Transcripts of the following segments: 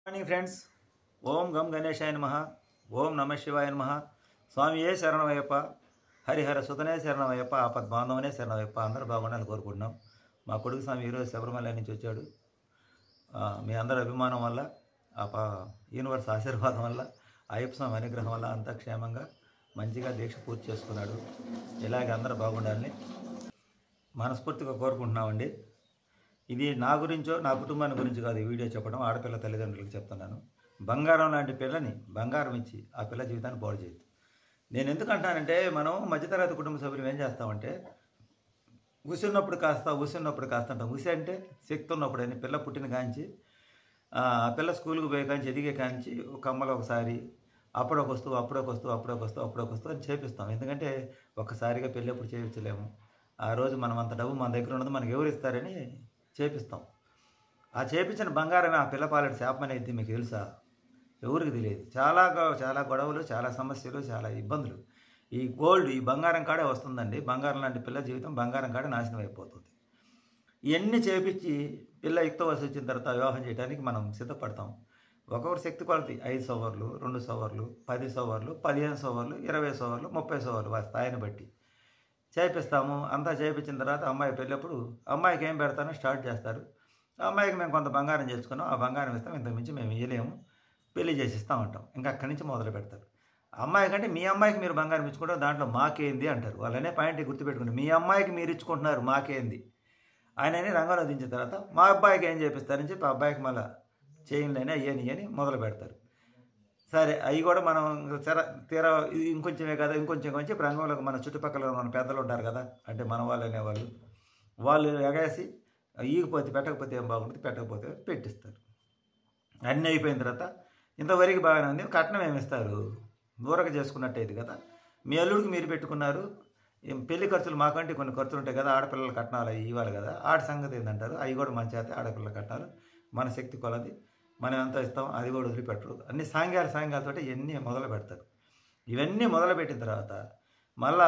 Morning friends. ఓం గం గణేశాయ నమః. ఓం నమ శివాయ నమః. స్వామియే శరణమయ్యప్ప, హరిహర సుతనే శరణమయ్యప్ప, ఆపద్బాంధవనే శరణమయ్యప్ప. అందరూ బాగుండాలని కోరుకుంటున్నాం. మా కొడుకు స్వామి ఈరోజు శబరిమల నుంచి వచ్చాడు. మీ అందరి అభిమానం వల్ల, యూనివర్స్ ఆశీర్వాదం వల్ల, అయ్యప్ప స్వామి అనుగ్రహం వల్ల అంతా క్షేమంగా మంచిగా దీక్ష పూర్తి చేసుకున్నాడు. ఇలాగే అందరూ బాగుండాలని మనస్ఫూర్తిగా కోరుకుంటున్నామండి. ఇది నా గురించో నా కుటుంబాన్ని గురించి కాదు ఈ వీడియో చెప్పడం, ఆడపిల్ల తల్లిదండ్రులకు చెప్తున్నాను. బంగారం లాంటి పిల్లని బంగారం ఇచ్చి ఆ పిల్ల జీవితాన్ని పాడు చేయొద్దు. నేను ఎందుకు అంటానంటే, మనం మధ్యతరగతి కుటుంబ సభ్యులు ఏం చేస్తామంటే, ఉసిన్నప్పుడు కాస్త అంటాం. ఉసి అంటే శక్తి ఉన్నప్పుడు అని. పిల్ల పుట్టిన కాంచి ఆ పిల్ల స్కూల్కి పోయే కాంచి ఎదిగే కాంచి ఒక అమ్మలో ఒకసారి అప్పుడొక వస్తువు అని చేపిస్తాం. ఎందుకంటే ఒక్కసారిగా పెళ్ళి ఎప్పుడు చేయించలేము. ఆ రోజు మనం అంత డబ్బు మన దగ్గర ఉన్నది మనకు ఎవరు ఇస్తారని చేపిస్తాం. ఆ చేపించిన బంగారమే ఆ పిల్ల పాలటి శాపం అనేది మీకు తెలుసా? ఎవరికి తెలియదు. చాలా గొడవలు, చాలా సమస్యలు, చాలా ఇబ్బందులు ఈ గోల్డ్, ఈ బంగారం కాడే వస్తుందండి. బంగారం లాంటి పిల్ల జీవితం బంగారం కాడే నాశనం అయిపోతుంది. ఇవన్నీ చేపించి పిల్ల యుక్త వయసు వచ్చిన తర్వాత వివాహం చేయడానికి మనం సిద్ధపడతాం. ఒక్కొక్కటి శక్తి కొలది 5 సవర్లు, 2 సవర్లు, 10 సవర్లు, 15 సవర్లు, 20 సవర్లు, 30 సవర్లు వారి స్థాయిని బట్టి చేపిస్తాము. అంతా చేయించిన తర్వాత అమ్మాయి పెళ్ళప్పుడు అమ్మాయికి ఏం పెడతానో స్టార్ట్ చేస్తారు. అమ్మాయికి మేము కొంత బంగారం చేసుకున్నాం, ఆ బంగారం ఇస్తాం, ఇంతకుమించి మేము ఇవ్వలేము, పెళ్లి చేసిస్తామంటాం. ఇంకా అక్కడి నుంచి మొదలు పెడతారు. అమ్మాయి కంటే మీ అమ్మాయికి మీరు బంగారం ఇచ్చుకుంటారు, దాంట్లో మాకేంది అంటారు. వాళ్ళనే పాయింట్ గుర్తుపెట్టుకుంటారు. మీ అమ్మాయికి మీరు ఇచ్చుకుంటున్నారు, మాకేంది ఆయనని రంగంలో దించిన తర్వాత మా అబ్బాయికి ఏం చేపిస్తారని చెప్పి అబ్బాయికి మళ్ళీ చేయండి అని మొదలు పెడతారు. సరే, అవి కూడా మనం తీరా ఇంకొంచెమే కదా, ఇంకొంచెం రంగంలోకి మన చుట్టుపక్కల మన పెద్దలు ఉంటారు కదా, అంటే మన వాళ్ళు అనేవాళ్ళు, వాళ్ళు ఎగేసి ఈగిపోతే పెట్టకపోతే ఏం బాగుంటుంది, పెట్టకపోతే పెట్టిస్తారు. అన్నీ అయిపోయిన తర్వాత ఇంతవరకు బాగానే ఉంది, కట్నం ఏమిస్తారు? దూరంగా చేసుకున్నట్టేది కదా. మీ అల్లుడికి మీరు పెట్టుకున్నారు, పెళ్లి ఖర్చులు మాకంటే కొన్ని ఖర్చులు ఉంటాయి కదా, ఆడపిల్లల కట్నాలు అవి ఇవ్వాలి కదా. ఆడ సంగతి ఏంటంటారు? అవి కూడా మంచి అయితే ఆడపిల్లల కట్నాలు మన శక్తి కొలది మనం ఎంత ఇస్తాం, అది కూడా వదిలిపెట్టరు. అన్ని సాంగ్యాలతో ఇవన్నీ మొదలు పెడతారు. ఇవన్నీ మొదలుపెట్టిన తర్వాత మళ్ళా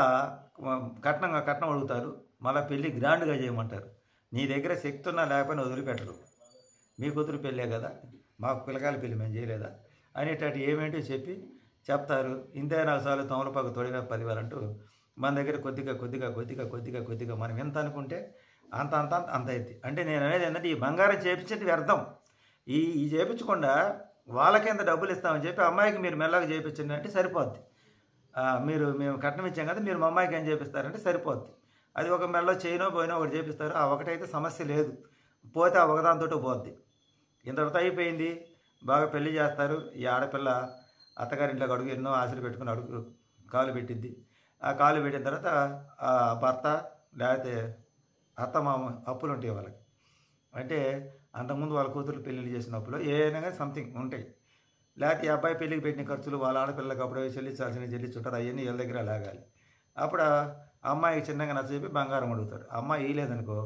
కట్నం అడుగుతారు. మళ్ళీ పెళ్ళి గ్రాండ్గా చేయమంటారు. నీ దగ్గర శక్తి ఉన్నా లేకపోయినా వదిలిపెట్టరు. మీ కూతురు పెళ్ళే కదా, మాకు పిల్లకాయల పెళ్ళి మేము చేయలేదా అనేటట్టు ఏమేంటో చెప్తారు. ఇంతే నాకు చాలు, తమలపాకు తొడిగా 10,000 అంటూ మన దగ్గర కొద్దిగా మనం ఎంత అనుకుంటే అంత అయింది. అంటే నేను అనేది ఏంటంటే, ఈ బంగారం చేపించేది వ్యర్థం. ఈ చేయించకుండా వాళ్ళకెంత డబ్బులు ఇస్తామని చెప్పి అమ్మాయికి మీరు మెల్లగా చేయించండి అంటే సరిపోద్ది. మేము కట్నం ఇచ్చాం కదా, మీరు మా అమ్మాయికి ఏం చేపిస్తారంటే సరిపోద్ది. అది ఒక మెల్ల చైనో పోయినో ఒకటి చేపిస్తారు. ఆ ఒకటైతే సమస్య లేదు, పోతే ఆ ఒకదాంతో పోద్ది. ఇంతటితో అయిపోయింది. బాగా పెళ్లి చేస్తారు. ఈ ఆడపిల్ల అత్తగారింట్లోకి అడుగు ఎన్నో ఆశలు పెట్టుకుని కాలు పెట్టిద్ది. ఆ కాలు పెట్టిన తర్వాత ఆ భర్త లేకపోతే అత్తమామ అప్పులు ఉంటాయి వాళ్ళకి. అంటే అంతకుముందు వాళ్ళ కూతురు పెళ్ళిళ్ళు చేసిన అప్పులు ఏదైనా కానీ సంథింగ్ ఉంటాయి. లేకపోతే ఈ అబ్బాయి పెళ్ళికి పెట్టిన ఖర్చులు వాళ్ళ ఆడపిల్లలకు అప్పుడు చెల్లించుంటారు. అవన్నీ వీళ్ళ దగ్గర లాగాలి. అప్పుడు అమ్మాయికి చిన్నగా నచ్చజెప్పి బంగారం అడుగుతాడు. అమ్మాయి ఇవ్వలేదనుకో,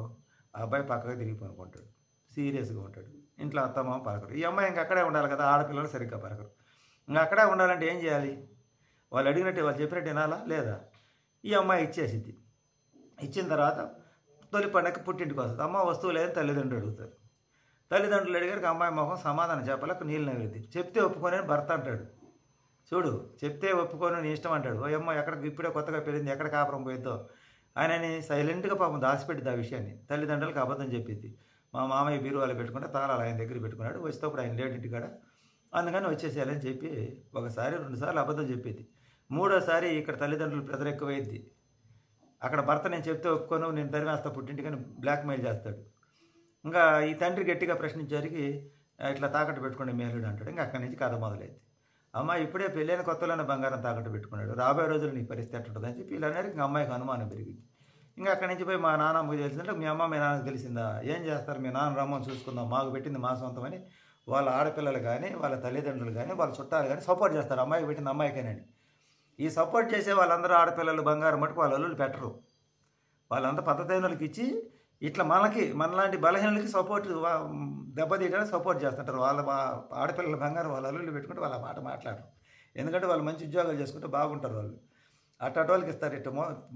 ఆ అబ్బాయి పక్కగా తిరిగిపోనుకుంటాడు, సీరియస్గా ఉంటాడు. ఇంట్లో అత్తమామ పలకరు. ఈ అమ్మాయి ఇంక అక్కడే ఉండాలి కదా, ఆడపిల్లలు సరిగ్గా పలకరు. ఇంకా అక్కడే ఉండాలంటే ఏం చేయాలి? వాళ్ళు అడిగినట్టు వాళ్ళు చెప్పినట్టు వినాలా లేదా? ఈ అమ్మాయి ఇచ్చేసిద్ది. ఇచ్చిన తర్వాత తొలి పండగకి పుట్టింటికి వస్తుంది. అమ్మ వస్తువు లేదని తల్లిదండ్రులు అడుగుతారు. తల్లిదండ్రులు అడిగారు, అమ్మాయి మొహం సమాధానం చెప్పలేక నీళ్ళు నవ్వుద్ది. చెప్తే ఒప్పుకొని భర్త అంటాడు. చూడు, చెప్తే ఒప్పుకొని నీ ఇష్టం అంటాడు. ఓ అమ్మ ఎక్కడికి ఇప్పుడే కొత్తగా పెళ్ళింది, ఎక్కడ కాపురం పోయిద్దో ఆయనని సైలెంట్గా పాపం దాచిపెట్టింది ఆ విషయాన్ని. తల్లిదండ్రులకు అబద్ధం చెప్పింది. మా మామయ్య బీరువాలో పెట్టుకుంటే తాళాలు ఆయన దగ్గర పెట్టుకున్నాడు, వచ్చేటప్పుడు ఆయన లేడింటి కాడ, అందుకని వచ్చేసేయాలని చెప్పి 1 సారి 2 సార్లు అబద్ధం చెప్పింది. 3వ సారి ఇక్కడ తల్లిదండ్రులు ప్రెజర్ ఎక్కువైద్ది. అక్కడ భర్త నేను చెప్తే ఒప్పుకోను, నేను తరిమేస్తా పుట్టింటికని బ్లాక్మెయిల్ చేస్తాడు. ఇంకా ఈ తండ్రి గట్టిగా ప్రశ్నించేసరికి ఇట్లా తాకట్టు పెట్టుకోండి మేలుడు అంటాడు. ఇంకా అక్కడి నుంచి కథ మొదలైంది. అమ్మ ఇప్పుడే పెళ్ళైన కొత్తలోనే బంగారం తాకట్టు పెట్టుకున్నాడు, రాబోయే రోజులు నీ పరిస్థితి ఎట్టుంటుంది అని చెప్పి ఇలా అనేది ఇంకా అమ్మాయికి అనుమానం పెరిగింది. ఇంకా అక్కడి నుంచి పోయి మా నాన్నమ్మకి తెలిసిందంటే, మీ అమ్మ మీ నాన్నకు తెలిసిందా? ఏం చేస్తారు, మీ నాన్న రమ్మని చూసుకుందాం, మాకు పెట్టింది మా సొంతమని వాళ్ళ ఆడపిల్లలు కానీ వాళ్ళ తల్లిదండ్రులు కానీ వాళ్ళ చుట్టాలు కానీ సపోర్ట్ చేస్తారు. అమ్మాయికి పెట్టింది అమ్మాయికేనండి. ఈ సపోర్ట్ చేసే వాళ్ళందరూ ఆడపిల్లలు బంగారం మటుకు వాళ్ళ అల్లుళ్ళు పెట్టరు. వాళ్ళంతా పద్ధతైన వాళ్ళకి ఇచ్చి ఇట్లా మనలాంటి బలహీనలకి సపోర్ట్ దెబ్బతీయడానికి సపోర్ట్ చేస్తుంటారు. వాళ్ళ ఆడపిల్లల బంగారం వాళ్ళ అల్లుళ్ళు పెట్టుకుంటే వాళ్ళ మాట మాట్లాడరు. ఎందుకంటే వాళ్ళు మంచి ఉద్యోగాలు చేసుకుంటే బాగుంటారు. వాళ్ళు అట్టోళ్ళకి ఇస్తారు. ఇట్లా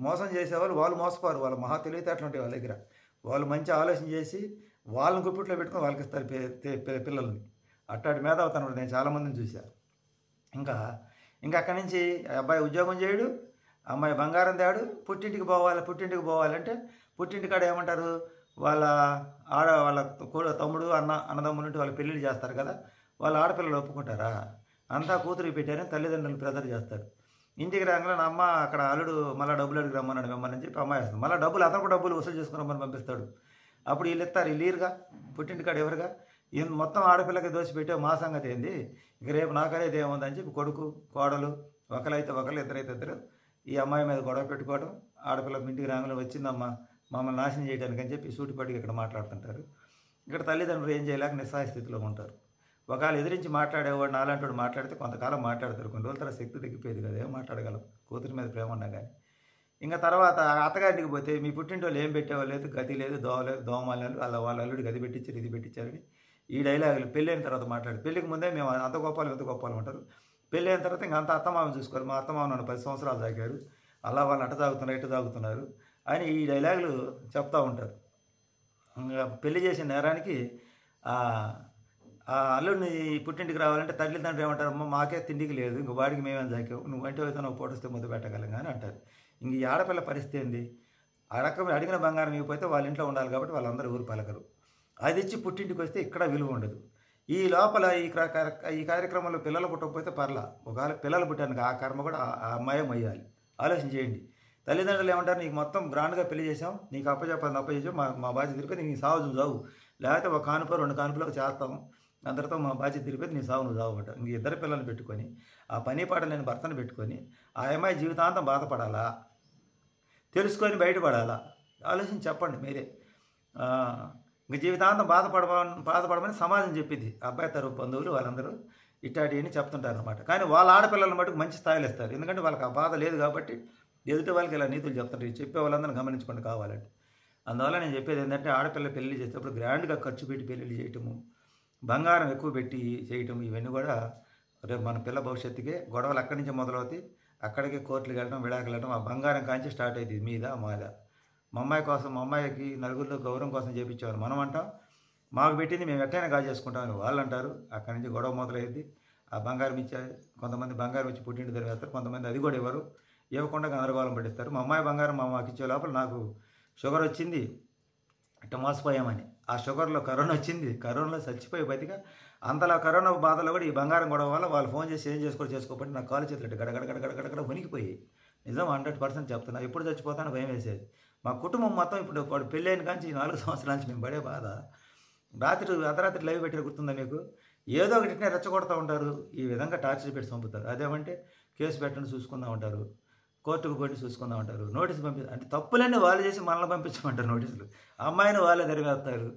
మోసం చేసేవాళ్ళు వాళ్ళు మోసపోరు. వాళ్ళు మహా తెలివితేటలు ఉంటాయి వాళ్ళ దగ్గర. వాళ్ళు మంచి ఆలోచన చేసి వాళ్ళని గుప్పిట్లో పెట్టుకొని వాళ్ళకి ఇస్తారు పిల్లల్ని. అట్టాటి మేధావుతనం నేను చాలామందిని చూశాను. ఇంకా ఇంకా అక్కడి నుంచి అబ్బాయి ఉద్యోగం చేయడు, అమ్మాయి బంగారం తేడు, పుట్టింటికి పోవాలంటే పుట్టింటికాడ ఏమంటారు, వాళ్ళ తమ్ముడు అన్నదమ్ములు వాళ్ళ పెళ్ళిళ్ళు చేస్తారు కదా, వాళ్ళ ఆడపిల్లలు ఒప్పుకుంటారా? అంతా కూతురికి పెట్టారని తల్లిదండ్రులు ప్రెజర్ చేస్తారు. ఇంటికి రాగానే నా అమ్మ అక్కడ అల్లుడు మళ్ళీ డబ్బులు అడిగి రమ్మన్నాడు మిమ్మల్ని అని చెప్పి అమ్మాయి వస్తుంది. మళ్ళీ అతనికి డబ్బులు వసూలు చేసుకుని రమ్మని పంపిస్తాడు. అప్పుడు వీళ్ళు ఇస్తారు, వీళ్ళు ఈరుగా పుట్టింటికాడ ఎవరుగా మొత్తం ఆడపిల్లకి దోసి పెట్టే మా సంగతి ఏంది, ఇక రేపు నాకనేది ఏముందని చెప్పి కొడుకు కోడలు ఒకరైతే ఒకరు ఇద్దరైతే ఇద్దరు ఈ అమ్మాయి మీద గొడవ పెట్టుకోవడం, ఆడపిల్ల ఇంటికి రాగానే వచ్చిందమ్మా మమ్మల్ని నాశనం చేయడానికి అని చెప్పి సూటిపడికి ఇక్కడ మాట్లాడుతుంటారు. ఇక్కడ తల్లిదండ్రులు ఏం చేయలేక నిస్సహాయ స్థితిలో ఉంటారు. ఒకవేళ ఎదిరించి మాట్లాడేవాడు నాలాంటి వాడు మాట్లాడితే కొంతకాలం మాట్లాడతారు, కొన్ని రోజుల తర్వాత శక్తి తగ్గిపోయేది కదా, ఏం మాట్లాడగలం కూతురి మీద ప్రేమ ఉన్నా కానీ. ఇంకా తర్వాత అత్తగారింటికి పోతే మీ పుట్టింటి వాళ్ళు ఏం పెట్టేవాళ్ళు లేదు, గతి లేదు, దోమలు వాళ్ళ అల్లుడు గది పెట్టించారు ఇది పెట్టించారని ఈ డైలాగులు పెళ్ళైన తర్వాత మాట్లాడు. పెళ్ళికి ముందే మేము అంత గొప్పలు ఎంత గొప్పలు ఉంటారు, పెళ్ళి అయిన తర్వాత ఇంకా అంత అత్తమామని చూసుకోవాలి. మా అత్తమామ నన్ను 10 సంవత్సరాలు తాగారు, అలా వాళ్ళని అట్ట తాగుతున్నారు ఇట్ట తాగుతున్నారు అని ఈ డైలాగులు చెప్తూ ఉంటారు. ఇంకా పెళ్లి చేసిన నేరానికి అల్లుడిని పుట్టింటికి రావాలంటే తల్లిదండ్రులు ఏమంటారు, అమ్మ మాకే తిండికి లేదు, ఇంక వాడికి మేమేం జాకావు, నువ్వు అంటే అయితే నువ్వు పోటొస్తే ముద్ద పెట్టగలం కానీ అంటారు. ఇంక ఈ ఆడపిల్ల పరిస్థితి ఏంది, అడిగిన బంగారం ఇవ్వకపోతే వాళ్ళ ఇంట్లో ఉండాలి కాబట్టి వాళ్ళందరూ ఊరు పలకరు. అది ఇచ్చి పుట్టింటికి వస్తే ఇక్కడ విలువ ఉండదు. ఈ లోపల ఈ కార్యక్రమంలో పిల్లలు పుట్టకపోతే పర్లా, ఒకవేళ పిల్లలు పుట్టానికి ఆ కర్మ కూడా ఆ అమ్మాయి మొయ్యాలి. ఆలోచన చేయండి. తల్లిదండ్రులు ఏమంటారు, నీకు మొత్తం గ్రాండ్గా పెళ్లి చేసాం, నీకు అప్పచెప్పాం మా బాధ్యత తిరిగిపోయి నీకు సాగు చావు, లేకపోతే ఒక కానుపో 2 కానుపులకు చేస్తాం, అందరితో మా బాధ్యత తిరిగిపోయి నీ సావు నువ్వు చావు అంట. ఇంక ఇద్దరు పిల్లల్ని పెట్టుకొని ఆ పని పాట లేని భర్తను పెట్టుకొని ఆ అమ్మాయి జీవితాంతం బాధపడాలా, తెలుసుకొని బయటపడాలా? ఆలోచించి చెప్పండి మీరే. ఇంక జీవితాంతం బాధపడమని సమాజం చెప్పింది, అబ్బాయి తరపు బంధువులు వాళ్ళందరూ ఇట్టాటి అని చెప్తుంటారు అనమాట. కానీ వాళ్ళ ఆడపిల్లల మటుకు మంచి స్థాయిలో ఇస్తారు, ఎందుకంటే వాళ్ళకి ఆ బాధ లేదు కాబట్టి ఎదుటి వాళ్ళకి ఇలా నీతులు చెప్తుంటారు. చెప్పే వాళ్ళందరూ గమనించుకోండి కావాలంటే. అందువల్ల నేను చెప్పేది ఏంటంటే, ఆడపిల్ల పెళ్లి చేసేటప్పుడు గ్రాండ్గా ఖర్చు పెట్టి పెళ్లి చేయటము, బంగారం ఎక్కువ పెట్టి చేయటం, ఇవన్నీ కూడా రేపు మన పిల్ల భవిష్యత్తుకే గొడవలు అక్కడి నుంచి మొదలవుతాయి. అక్కడికి కోర్టులకు వెళ్ళడం, విడాకులు వెళ్ళడం, ఆ బంగారం కాంచి స్టార్ట్ అవుతుంది మీద మాదా. మా అమ్మాయి కోసం, మా అమ్మాయికి నలుగురిలో గౌరవం కోసం చేయించేవారు మనం అంటాం, మాకు పెట్టింది మేము ఎట్టైనా చేసుకుంటామని వాళ్ళు అంటారు. అక్కడి నుంచి గొడవ మొదలైంది. ఆ బంగారం ఇచ్చారు, కొంతమంది బంగారం ఇచ్చి పుట్టింటి దగ్గర వేస్తారు, కొంతమంది అది కూడా ఇవ్వరు, ఇవ్వకుండా గందరగోళం పడిస్తారు. మా అమ్మాయి బంగారం మాకు ఇచ్చే లోపల నాకు షుగర్ వచ్చింది, ఇట్ట మోసపోయామని. ఆ షుగర్లో కరోనా వచ్చింది, కరోనాలో చచ్చిపోయి బతిగా. అంతలా కరోనా బాధలో కూడా ఈ బంగారం గొడవ వల్ల వాళ్ళు ఫోన్ చేసి ఏం చేసుకోకపోతే నాకు కాలు చేతులు గడగడ వణికిపోయి. నిజం 100% చెప్తున్నా. ఎప్పుడు చచ్చిపోతానో భయం వేసేది. మా కుటుంబం మొత్తం ఇప్పుడు వాడు పెళ్ళైన కానీ 4 సంవత్సరాల నుంచి మేము పడే బాధ. అర్ధరాత్రి లైవ్ పెట్టిన గుర్తుందా మీకు? ఏదో ఒకటినే రెచ్చగొడుతూ ఉంటారు, ఈ విధంగా టార్చర్ పెట్టి చంపుతారు. అదేమంటే కేసు పెట్టండి చూసుకుందాం అంటారు, కోర్టుకు పోయి చూసుకుందాం అంటారు, నోటీసు అంటే తప్పులన్నీ వాళ్ళు చేసి మనల్ని పంపించమంటారు నోటీసులు. అమ్మాయిని వాళ్ళే దరివేస్తారు.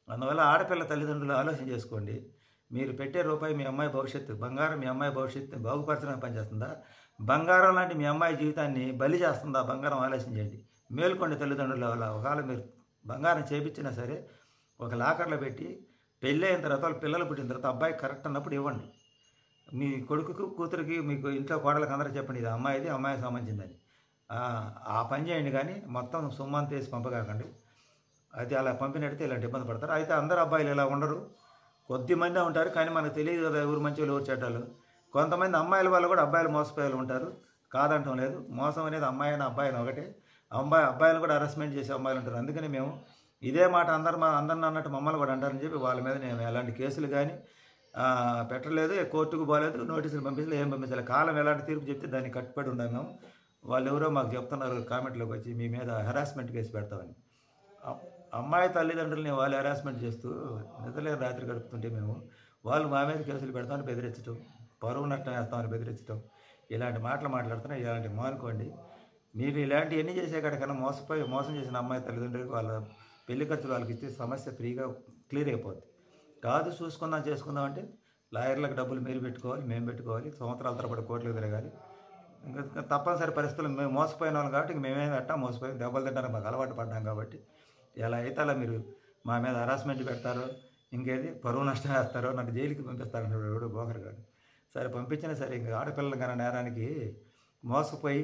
అందువల్ల ఆడపిల్ల తల్లిదండ్రులు ఆలోచన చేసుకోండి. మీరు పెట్టే రూపాయి మీ అమ్మాయి భవిష్యత్తు, బంగారం మీ అమ్మాయి భవిష్యత్తుని బాగుపరచడానికి పనిచేస్తుందా, బంగారం లాంటి మీ అమ్మాయి జీవితాన్ని బలి చేస్తుందా? బంగారం ఆలోచన చేయండి. మేల్కొండి తల్లిదండ్రుల వల్ల. ఒకవేళ మీరు బంగారం చేపించినా సరే ఒక లాకర్లో పెట్టి పెళ్ళి అయిన తర్వాత వాళ్ళు పిల్లలు పుట్టిన తర్వాత అబ్బాయి కరెక్ట్ అన్నప్పుడు ఇవ్వండి. మీ కొడుకుకు కూతురికి మీకు ఇంట్లో కోడలకు అందరూ చెప్పండి, ఇది అమ్మాయికి సంబంధించిందని. ఆ పని చేయండి. కానీ మొత్తం సొమ్మంతా వేసి పంపకాకండి. అయితే అలా పంపినట్టు ఇలాంటి ఇబ్బంది పడతారు. అయితే అందరు అబ్బాయిలు ఇలా ఉండరు, కొద్దిమంది ఉంటారు. కానీ మనకు తెలియదు కదా ఎవరు మంచి వాళ్ళు ఎవరు చెడ్డలు. కొంతమంది అమ్మాయిల వాళ్ళు కూడా అబ్బాయిలు మోసపోయేలు ఉంటారు, కాదంటం లేదు. మోసం అనేది అమ్మాయి అయినా అబ్బాయి అయినా ఒకటే. అబ్బాయిలు కూడా హరాస్మెంట్ చేసే అమ్మాయిలు ఉంటారు. అందుకని మేము ఇదే మాట అందరిని అన్నట్టు మమ్మల్ని కూడా అంటారని చెప్పి వాళ్ళ మీద నేను ఎలాంటి కేసులు కానీ పెట్టలేదు, కోర్టుకు పోలేదు, నోటీసులు పంపించలేదు, ఏం పంపించలేదు. కాలం ఎలాంటి తీర్పు చెప్తే దాన్ని కట్టుబడి ఉన్నాం మేము. వాళ్ళు ఎవరో మాకు చెప్తున్నారు కామెంట్లోకి వచ్చి మీ మీద హెరాస్మెంట్ కేసు పెడతామని. అమ్మాయి తల్లిదండ్రులని వాళ్ళు హెరాస్మెంట్ చేస్తూ నిద్రలేని రాత్రి గడుపుతుంటే మేము వాళ్ళు మా మీద కేసులు పెడతామని బెదిరించడం, పరువు నష్టం వేస్తామని బెదిరించడం, ఇలాంటి మాటలు మాట్లాడుతున్నా. ఇలాంటి మానుకోండి. మీరు ఇలాంటివన్నీ చేసే కాడికన్నా మోసం చేసిన అమ్మాయి తల్లిదండ్రులకు వాళ్ళ పెళ్లి ఖర్చులు వాళ్ళకి ఇస్తే సమస్య ఫ్రీగా క్లియర్ అయిపోద్ది. కాదు చేసుకుందాం అంటే లాయర్లకు డబ్బులు మీరు పెట్టుకోవాలి, మేము పెట్టుకోవాలి, సంవత్సరాల తరబడి కోర్టులకు తిరగాలి. ఇంకా తప్పనిసరి పరిస్థితులు మేము మోసపోయిన వాళ్ళం కాబట్టి ఇంక మేమేమి పెట్టాం, మోసపోయి దెబ్బలు తింటారని మాకు అలవాటు పడ్డాం కాబట్టి ఎలా అయితే అలా మీరు మా మీద హరాస్మెంట్ పెడతారో, ఇంకేది పరువు నష్టం వేస్తారో, నాకు జైలుకి పంపిస్తారన్నాడు ఎవడు బోకర్ గారు. సరే పంపించినా సరే ఇంకా ఆడపిల్లల కన్నా నేరానికి మోసపోయి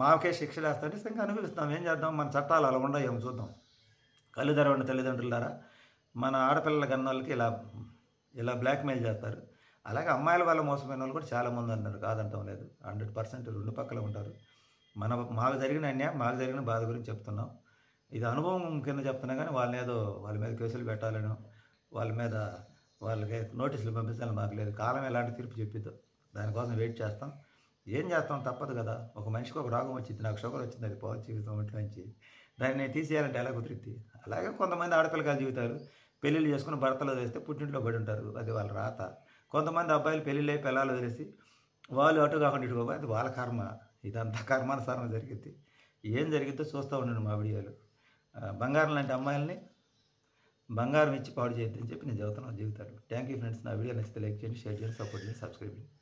మాకే శిక్షలు వేస్తుంటే ఇంకా అనుభవిస్తాం. ఏం చేద్దాం, మన చట్టాలు అలా ఉండవు, చూద్దాం. కళ్ళు తెరవండి తల్లిదండ్రులారా. మన ఆడపిల్లల కన్నా వాళ్ళకి ఇలా ఇలా బ్లాక్మెయిల్ చేస్తారు. అలాగే అమ్మాయిల వల్ల మోసపోయిన వాళ్ళు కూడా చాలామంది ఉన్నారు, కాదంటం లేదు. 100% రెండు పక్కల ఉంటారు. మాకు జరిగిన అన్యాయం, మాకు జరిగిన బాధ గురించి చెప్తున్నాం. ఇది అనుభవం కింద చెప్తున్నా కానీ వాళ్ళ మీద కేసులు పెట్టాలను, వాళ్ళకి నోటీసులు పంపించాలని మాకు లేదు. కాలం ఎలాంటి తీర్పు చెప్పిద్దో దానికోసం వెయిట్ చేస్తాం. ఏం చేస్తాం, తప్పదు కదా. ఒక మనిషికి ఒక రోగం వచ్చింది, నాకు షుగర్ వచ్చింది, అది పోవచ్చు జీవితం ఒంట్లో నుంచి. దాన్ని నేను తీసేయాలంటే ఎలా కుదిరిద్ది? అలాగే కొంతమంది ఆడపిల్లకాయల జీవితాలు పెళ్ళిళ్ళు చేసుకుని భర్తలు వదిలేస్తే పుట్టింట్లో పడి ఉంటారు, అది వాళ్ళ రాత. కొంతమంది అబ్బాయిలు పెళ్ళిళ్ళు అయి పిల్లలు వదిలేసి వాళ్ళు అటు కాకుండా ఇటు పోయి, అది వాళ్ళ కర్మ. ఇదంతా కర్మానుసారం జరిగింది. ఏం జరిగిద్దో చూస్తూ ఉండండి మా వీడియోలు. బంగారం లాంటి అమ్మాయిలని బంగారం ఇచ్చి పాడు చేయొద్దని చెప్పి నేను చెబుతున్నాను జీవితాలు. Thank you friends. నా వీడియో నచ్చితే లైక్ చేయండి, షేర్ చేయండి, సపోర్ట్ చేయండి, సబ్స్క్రైబ్ చేయండి.